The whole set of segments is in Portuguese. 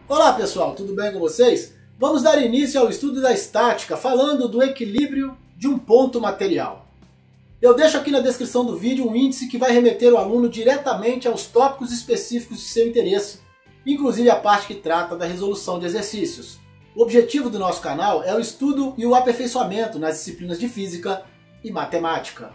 Olá pessoal, tudo bem com vocês? Vamos dar início ao estudo da estática, falando do equilíbrio de um ponto material. Eu deixo aqui na descrição do vídeo um índice que vai remeter o aluno diretamente aos tópicos específicos de seu interesse, inclusive a parte que trata da resolução de exercícios. O objetivo do nosso canal é o estudo e o aperfeiçoamento nas disciplinas de física e matemática.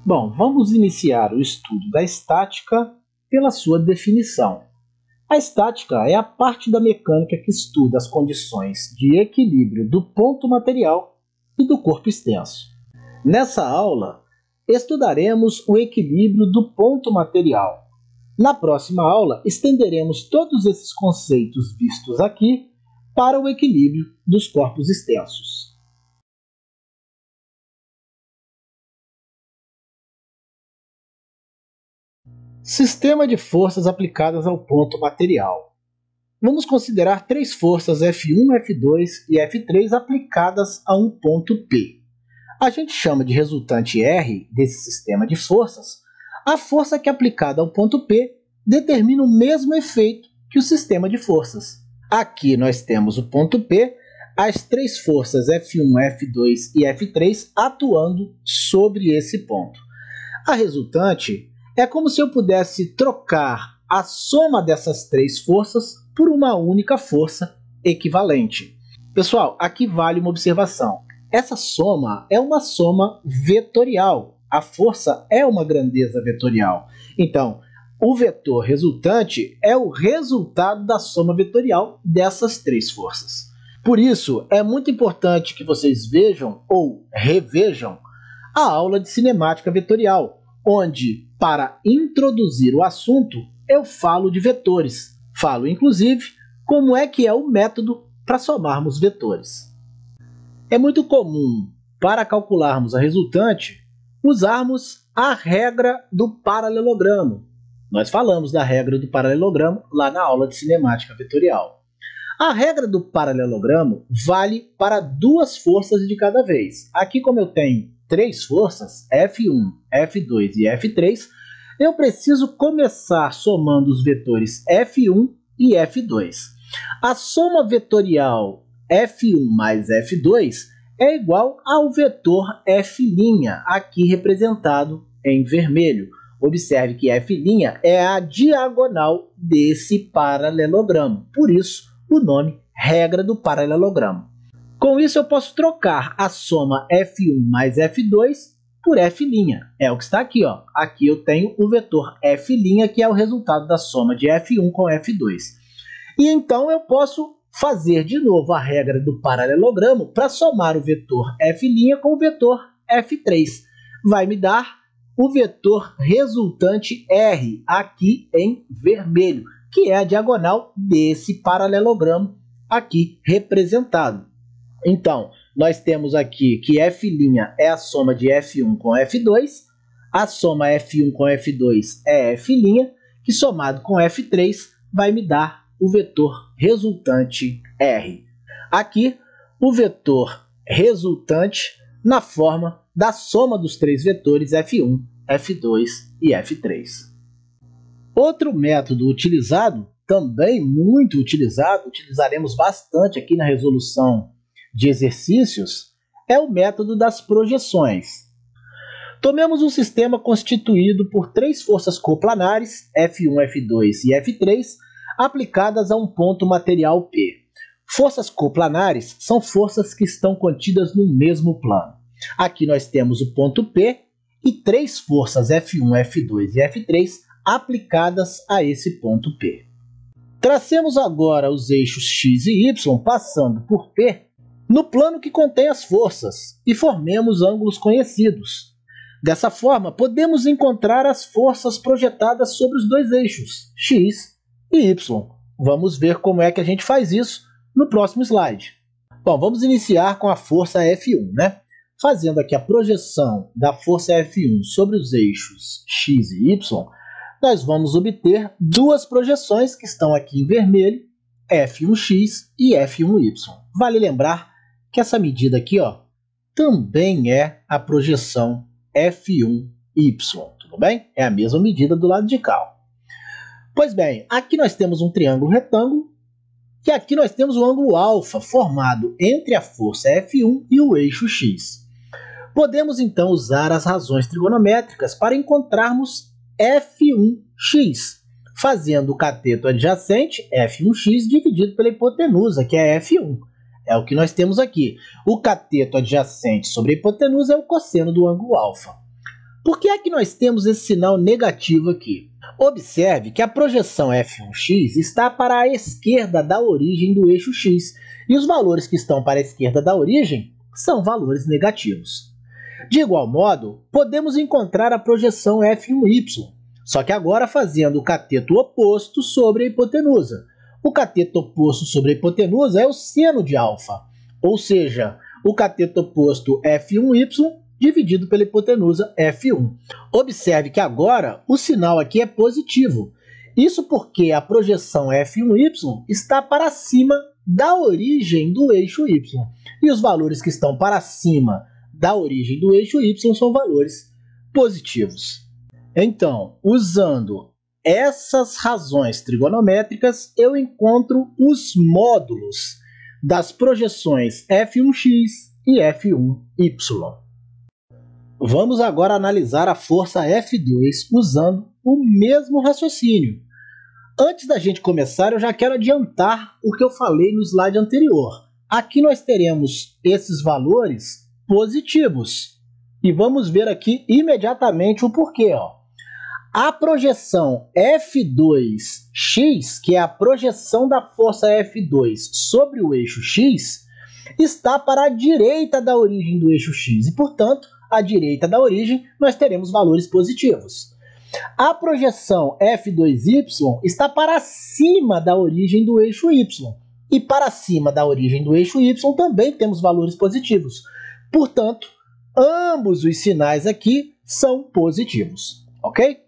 Bom, vamos iniciar o estudo da estática pela sua definição. A estática é a parte da mecânica que estuda as condições de equilíbrio do ponto material e do corpo extenso. Nessa aula, estudaremos o equilíbrio do ponto material. Na próxima aula, estenderemos todos esses conceitos vistos aqui para o equilíbrio dos corpos extensos. Sistema de forças aplicadas ao ponto material. Vamos considerar três forças F1, F2 e F3 aplicadas a um ponto P. A gente chama de resultante R desse sistema de forças a força que, aplicada ao ponto P, determina o mesmo efeito que o sistema de forças. Aqui nós temos o ponto P, as três forças F1, F2 e F3 atuando sobre esse ponto. A resultante é como se eu pudesse trocar a soma dessas três forças por uma única força equivalente. Pessoal, aqui vale uma observação. Essa soma é uma soma vetorial. A força é uma grandeza vetorial. Então, o vetor resultante é o resultado da soma vetorial dessas três forças. Por isso, é muito importante que vocês vejam ou revejam a aula de cinemática vetorial, onde, para introduzir o assunto, eu falo de vetores. Falo, inclusive, como é que é o método para somarmos vetores. É muito comum, para calcularmos a resultante, usarmos a regra do paralelogramo. Nós falamos da regra do paralelogramo lá na aula de cinemática vetorial. A regra do paralelogramo vale para duas forças de cada vez. Aqui, como eu tenho três forças, F1, F2 e F3, eu preciso começar somando os vetores F1 e F2. A soma vetorial F1 mais F2 é igual ao vetor F', aqui representado em vermelho. Observe que F' é a diagonal desse paralelogramo, por isso o nome regra do paralelogramo. Com isso, eu posso trocar a soma F1 mais F2 por F'. É o que está aqui. Ó. Aqui eu tenho o vetor F', que é o resultado da soma de F1 com F2. E então eu posso fazer de novo a regra do paralelogramo para somar o vetor F' com o vetor F3. Vai me dar o vetor resultante R, aqui em vermelho, que é a diagonal desse paralelogramo aqui representado. Então, nós temos aqui que F' é a soma de F1 com F2, a soma F1 com F2 é F', que somado com F3 vai me dar o vetor resultante R. Aqui, o vetor resultante na forma da soma dos três vetores F1, F2 e F3. Outro método utilizado, também muito utilizado, utilizaremos bastante aqui na resolução de exercícios, é o método das projeções. Tomemos um sistema constituído por três forças coplanares, F1, F2 e F3, aplicadas a um ponto material P. Forças coplanares são forças que estão contidas no mesmo plano. Aqui nós temos o ponto P e três forças F1, F2 e F3 aplicadas a esse ponto P. Tracemos agora os eixos X e Y passando por P no plano que contém as forças e formemos ângulos conhecidos. Dessa forma, podemos encontrar as forças projetadas sobre os dois eixos, X e Y. Vamos ver como é que a gente faz isso no próximo slide. Bom, vamos iniciar com a força F1, né? Fazendo aqui a projeção da força F1 sobre os eixos X e Y, nós vamos obter duas projeções que estão aqui em vermelho, F1x e F1y. Vale lembrar que essa medida aqui, ó, também é a projeção F1y, tudo bem? É a mesma medida do lado de cá. Ó. Pois bem, aqui nós temos um triângulo retângulo, e aqui nós temos o ângulo alfa formado entre a força F1 e o eixo x. Podemos então usar as razões trigonométricas para encontrarmos F1x, fazendo o cateto adjacente, F1x, dividido pela hipotenusa, que é F1. É o que nós temos aqui. O cateto adjacente sobre a hipotenusa é o cosseno do ângulo alfa. Por que é que nós temos esse sinal negativo aqui? Observe que a projeção F1x está para a esquerda da origem do eixo x, e os valores que estão para a esquerda da origem são valores negativos. De igual modo, podemos encontrar a projeção F1y, só que agora fazendo o cateto oposto sobre a hipotenusa. O cateto oposto sobre a hipotenusa é o seno de alfa, ou seja, o cateto oposto F1y dividido pela hipotenusa F1. Observe que agora o sinal aqui é positivo. Isso porque a projeção F1y está para cima da origem do eixo y. E os valores que estão para cima da origem do eixo y são valores positivos. Então, usando essas razões trigonométricas, eu encontro os módulos das projeções F1x e F1y. Vamos agora analisar a força F2 usando o mesmo raciocínio. Antes da gente começar, eu já quero adiantar o que eu falei no slide anterior. Aqui nós teremos esses valores positivos. E vamos ver aqui imediatamente o porquê. Ó. A projeção F2x, que é a projeção da força F2 sobre o eixo x, está para a direita da origem do eixo x. E, portanto, à direita da origem, nós teremos valores positivos. A projeção F2y está para cima da origem do eixo y. E para cima da origem do eixo y também temos valores positivos. Portanto, ambos os sinais aqui são positivos. Ok?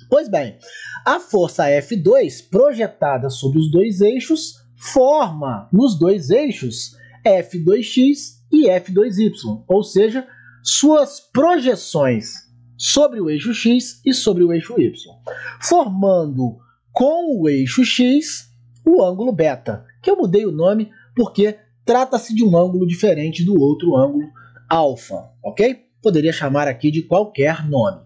Pois bem, a força F2 projetada sobre os dois eixos forma nos dois eixos F2x e F2y, ou seja, suas projeções sobre o eixo x e sobre o eixo y, formando com o eixo x o ângulo beta, que eu mudei o nome porque trata-se de um ângulo diferente do outro ângulo alfa, ok? Poderia chamar aqui de qualquer nome.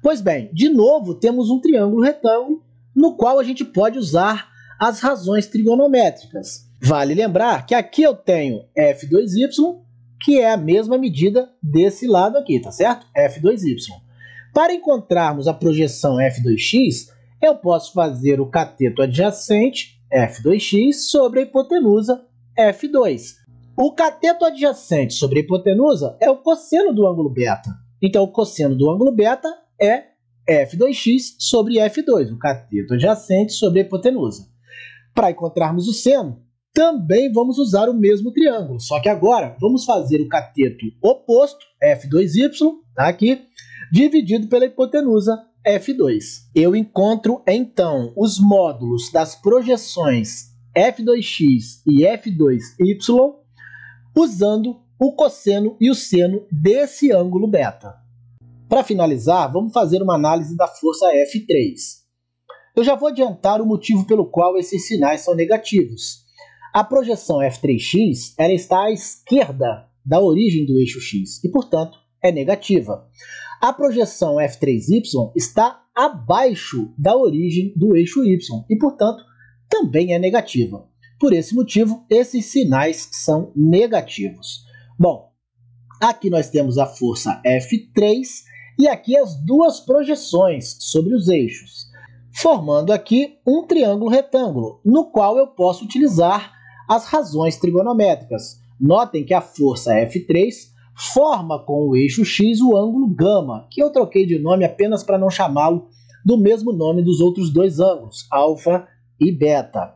Pois bem, de novo temos um triângulo retângulo no qual a gente pode usar as razões trigonométricas. Vale lembrar que aqui eu tenho F2y, que é a mesma medida desse lado aqui, tá certo? F2y. Para encontrarmos a projeção F2x, eu posso fazer o cateto adjacente, F2x, sobre a hipotenusa, F2. O cateto adjacente sobre a hipotenusa é o cosseno do ângulo beta. Então, o cosseno do ângulo beta é F2x sobre F2, o cateto adjacente sobre a hipotenusa. Para encontrarmos o seno, também vamos usar o mesmo triângulo, só que agora vamos fazer o cateto oposto, F2y, tá aqui, dividido pela hipotenusa F2. Eu encontro, então, os módulos das projeções F2x e F2y usando o cosseno e o seno desse ângulo beta. Para finalizar, vamos fazer uma análise da força F3. Eu já vou adiantar o motivo pelo qual esses sinais são negativos. A projeção F3x ela está à esquerda da origem do eixo x e, portanto, é negativa. A projeção F3y está abaixo da origem do eixo y e, portanto, também é negativa. Por esse motivo, esses sinais são negativos. Bom, aqui nós temos a força F3 e aqui as duas projeções sobre os eixos, formando aqui um triângulo retângulo, no qual eu posso utilizar as razões trigonométricas. Notem que a força F3 forma com o eixo x o ângulo gama, que eu troquei de nome apenas para não chamá-lo do mesmo nome dos outros dois ângulos, alfa e beta.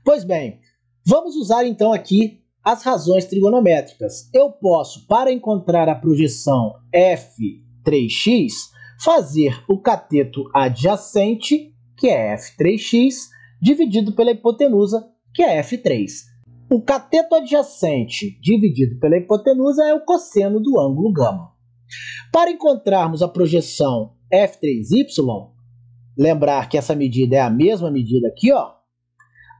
Pois bem, vamos usar então aqui as razões trigonométricas. Eu posso, para encontrar a projeção F3x, fazer o cateto adjacente, que é F3x, dividido pela hipotenusa, que é F3. O cateto adjacente dividido pela hipotenusa é o cosseno do ângulo gama. Para encontrarmos a projeção f3y, lembrar que essa medida é a mesma medida aqui, ó,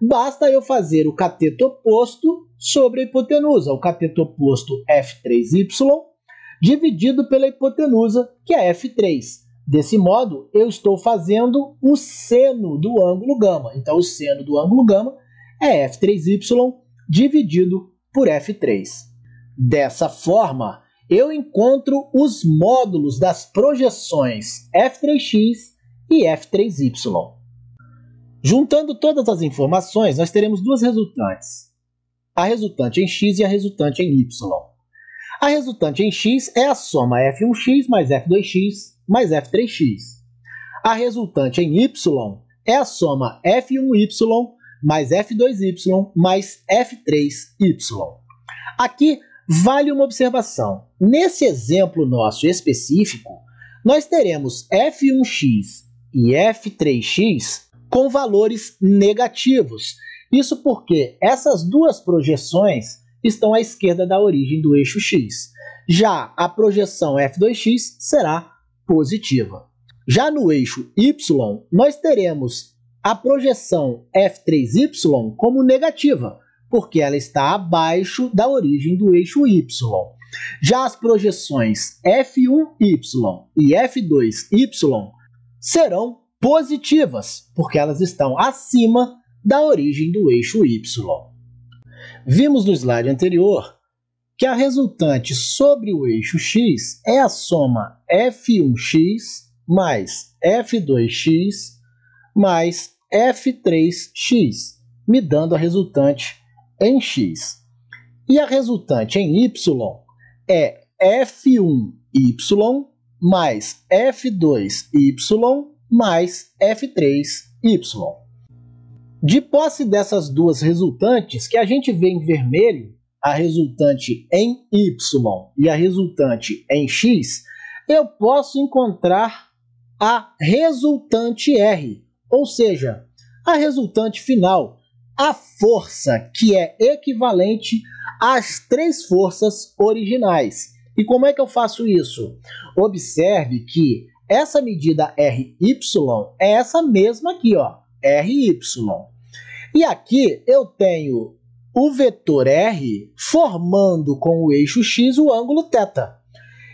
basta eu fazer o cateto oposto sobre a hipotenusa, o cateto oposto f3y dividido pela hipotenusa, que é f3. Desse modo, eu estou fazendo o seno do ângulo gama. Então, o seno do ângulo gama é f3y dividido por f3. Dessa forma, eu encontro os módulos das projeções f3x e f3y. Juntando todas as informações, nós teremos duas resultantes. A resultante em x e a resultante em y. A resultante em x é a soma f1x mais f2x mais f3x. A resultante em y é a soma f1y mais f2y mais f3y. Aqui vale uma observação. Nesse exemplo nosso específico, nós teremos f1x e f3x com valores negativos. Isso porque essas duas projeções estão à esquerda da origem do eixo x. Já a projeção f2x será positiva. Já no eixo y, nós teremos a projeção f3y como negativa, porque ela está abaixo da origem do eixo y. Já as projeções f1y e f2y serão positivas, porque elas estão acima da origem do eixo y. Vimos no slide anterior que a resultante sobre o eixo x é a soma f1x mais f2x mais f3x, me dando a resultante em x. E a resultante em y é f1y mais f2y mais f3y. De posse dessas duas resultantes, que a gente vê em vermelho, a resultante em y e a resultante em x, eu posso encontrar a resultante R, ou seja, a resultante final, a força que é equivalente às três forças originais. E como é que eu faço isso? Observe que essa medida RY é essa mesma aqui, ó, RY. E aqui eu tenho o vetor R formando com o eixo x o ângulo θ.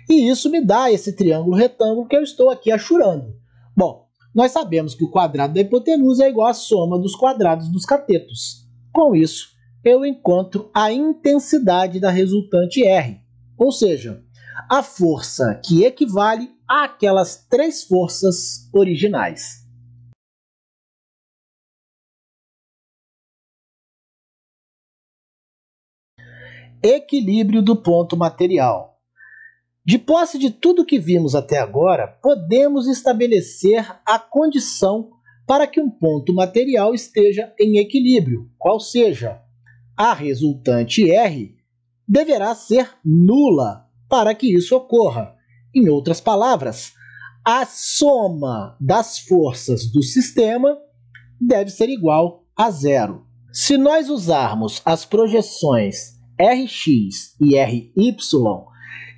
E isso me dá esse triângulo retângulo que eu estou aqui achurando. Bom, nós sabemos que o quadrado da hipotenusa é igual à soma dos quadrados dos catetos. Com isso, eu encontro a intensidade da resultante R, ou seja, a força que equivale àquelas três forças originais. Equilíbrio do ponto material. De posse de tudo que vimos até agora, podemos estabelecer a condição para que um ponto material esteja em equilíbrio, qual seja, a resultante R deverá ser nula para que isso ocorra. Em outras palavras, a soma das forças do sistema deve ser igual a zero. Se nós usarmos as projeções Rx e Ry,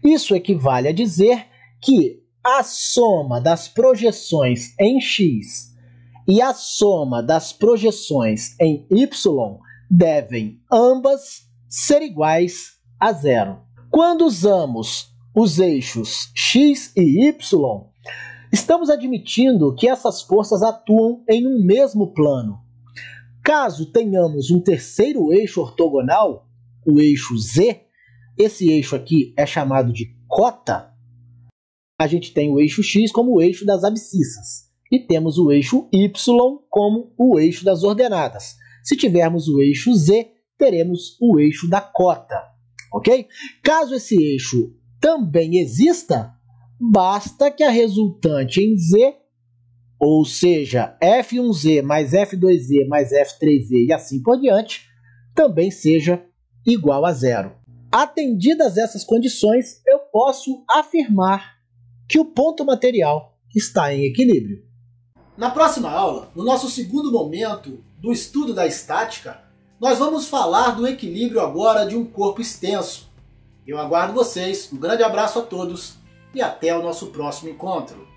isso equivale a dizer que a soma das projeções em x e a soma das projeções em y devem ambas ser iguais a zero. Quando usamos os eixos x e y, estamos admitindo que essas forças atuam em um mesmo plano. Caso tenhamos um terceiro eixo ortogonal, o eixo z, esse eixo aqui é chamado de cota, a gente tem o eixo x como o eixo das abscissas e temos o eixo y como o eixo das ordenadas. Se tivermos o eixo z, teremos o eixo da cota, ok? Caso esse eixo também exista, basta que a resultante em z, ou seja, f1z mais f2z mais f3z e assim por diante, também seja igual a zero. Atendidas essas condições, eu posso afirmar que o ponto material está em equilíbrio. Na próxima aula, no nosso segundo momento do estudo da estática, Nós vamos falar do equilíbrio agora de um corpo extenso. Eu aguardo vocês, um grande abraço a todos e até o nosso próximo encontro.